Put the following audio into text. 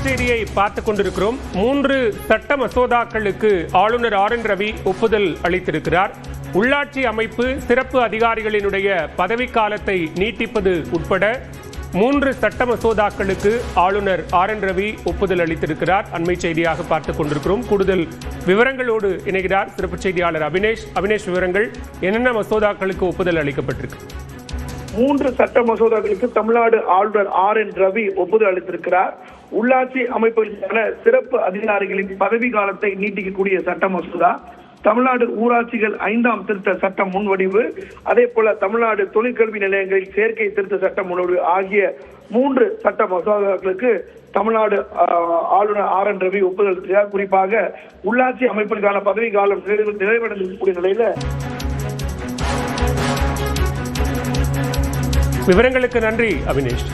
செய்தியை பார்த்துக் கொண்டிருக்கிறோம். 3 சட்ட மசோதாக்களுக்கு ஆளுநர் ஆர்.என். ரவி ஒப்புதல் அளித்திருக்கிறார். உள்ளாட்சி அமைப்பு சிறப்பு அதிகாரிகளினுடைய பதவிக்காலத்தை நீட்டிப்பது உட்பட 3 சட்ட மசோதாக்களுக்கு ஆளுநர் ஆர்.என். ரவி ஒப்புதல் அளித்திருக்கிறார். அண்மை செய்தியாக பார்த்துக் கொண்டிருக்கிறோம். கூடுதல் விவரங்களோடு இணைகிறார் சிறப்பு செய்தியாளர் அபினேஷ். விவரங்கள் என்னென்ன மசோதாக்களுக்கு ஒப்புதல் அளிக்கப்பட்டிருக்கு? 3 சட்ட மசோதாக்களுக்கு தமிழ்நாடு ஆளுநர் ஆர்.என். ரவி ஒப்புதல் அளித்திருக்கிறார். உள்ளாட்சி அமைப்புகளுக்கான சிறப்பு அதிகாரிகளின் பதவி காலத்தை நீட்டிக்கக்கூடிய சட்ட மசோதா, தமிழ்நாடு ஊராட்சிகள் 5ஆம் திருத்த சட்ட முன்வடிவு, அதே போல தமிழ்நாடு தொழிற்கல்வி நிலையங்களில் சேர்க்கை திருத்த சட்ட முன்வடிவு ஆகிய 3 சட்ட மசோதாக்களுக்கு தமிழ்நாடு ஆளுநர் ஆர்.என். ரவி ஒப்புதல் அளித்திருக்கிறார். குறிப்பாக உள்ளாட்சி அமைப்புகளுக்கான பதவி காலம் நிறைவடைந்திருக்கக்கூடிய நிலையில விவரங்களுக்கு நன்றி அபினேஷ்.